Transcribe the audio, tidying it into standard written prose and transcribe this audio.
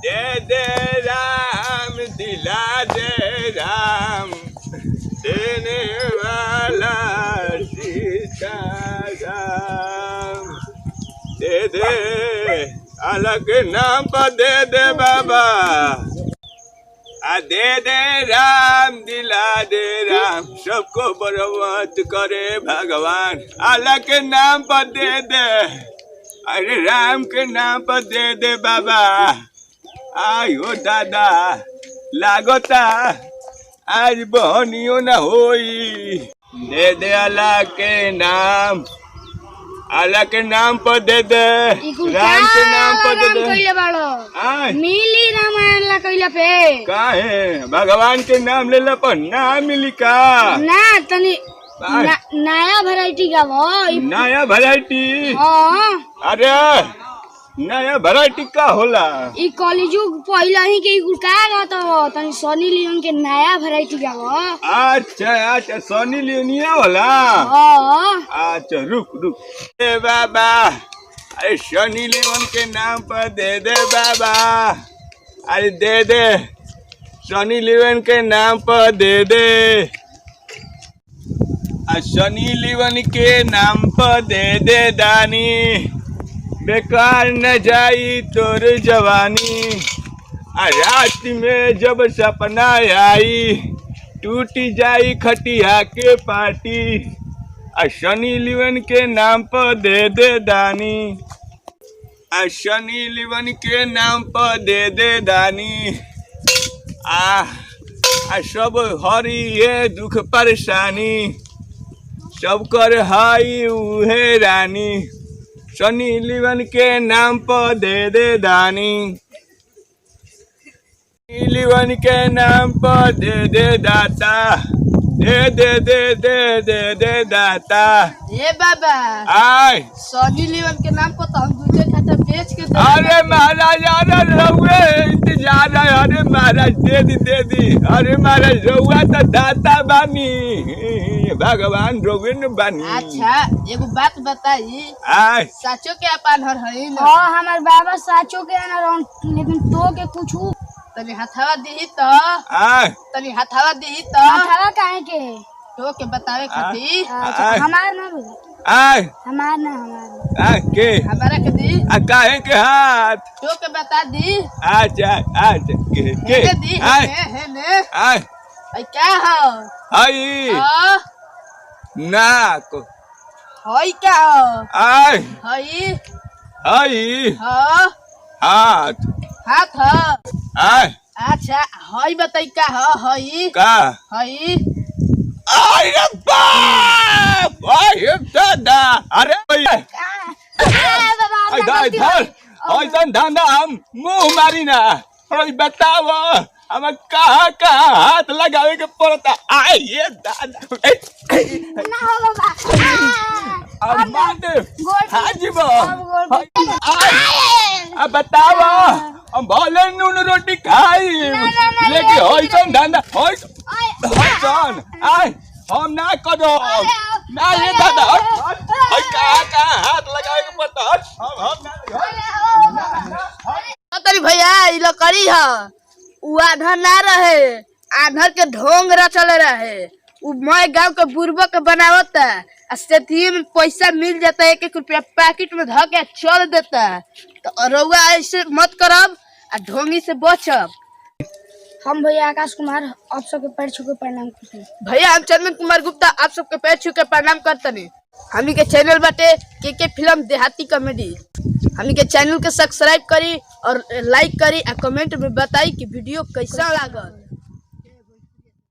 दे दे राम दिला दे राम देने वाला सीताराम दे दे अलग नाम पर दे दे बाबा दे दे राम दिला दे राम सबको बर्बाद करे भगवान अल्लाह के नाम पर दे दे अरे राम के नाम पर दे दे बाबा आयो दादा लागोता आज बहनियों न होई दे दे अल्लाह के नाम पर दे दे राम के नाम पर दे दे मिली रामायण ला कइला पे काहे भगवान के नाम लेला पर ना मिली का ना तनी नया वैरायटी का वो नया वैरायटी हां अरे नया वैरायटी का होला ई कॉलेजुग पहला ही के गुड़का गाता हो तनी सनी लियोन के नया वैरायटी का वो अच्छा सनी लियोनिया होला हां अच्छा रुक ए बाबा अरे सनी लियोन के नाम पर दे दे बाबा अरे दे दे सनी लियोन के नाम पर दे दे सनी लियोन के नाम पर दे दे दानी बेकार न जाई तोर जवानी रात में जब सपना आई टूटी जाई खटिया के पार्टी सनी लियोन के नाम पर दे दे दानी सनी लियोन के नाम पर दे दे दानी सब हरी ये दुख परेशानी सब कर हाई उहे रानी सनी लियोन के नाम पर दे दे दानी लियोन के नाम पर दे दे दाता दे दे दे दे दे दे दाता ए बाबा आय सनी लियोन के नाम पर तो हम दूसरे खाता बेच के अरे महाराज अरे रहुए इंतजार है अरे महाराज दे दी अरे महाराज रहुआ तो दाता बानी भगवान रोगे न बानी अच्छा एगो बात बताई आय साचो के अपन हर है ना हां हमार बाबा साचो के ना लेकिन तो के कुछ तनी हथवा देही तो आय तनी हथवा देही तो हथवा काहे के तो के बतावे खातिर हमार ना आय हमार के हमारा के दी काहे के हाथ तो के बता दी अच्छा के दी आय ने आय क्या हो हई ना को हई क्या हो आय हई हां हाथ हाथ हो आय अच्छा हई बताई का हो हई का हई अरे बाप अरे दादा अरे धर ऐसा धंधा हम मुंह मारी ना बताओ हम कहाँ हाथ लगावे के पड़ता आए ये दादा अब बताओ हम भले नून रोटी खाई लेकिन ऐसा धंधा आए हम ना करो ना ये दादा कहाँ हाथ लगावे के पड़ता तरी भैया ई लकड़ी है उ आधा ना रहे आधा के ढोंग रचले रहे उ मैं गांव के बुरबा के बनावता सेठी में पैसा मिल जाता 1-1 रुपया पैकेट में धो के चल देता तो रउआ ऐसे मत करब ढोंगी से बचब हम भैया आकाश कुमार आप सबके पैर छू के प्रणाम करते भैया हम चंदन कुमार गुप्ता आप सबके पैर छू के प्रणाम करते हमी के चैनल बाटे के फिल्म देहाती कॉमेडी हमी के चैनल के सब्सक्राइब करी और लाइक करी और कमेंट में बताई कि वीडियो कैसा लागल।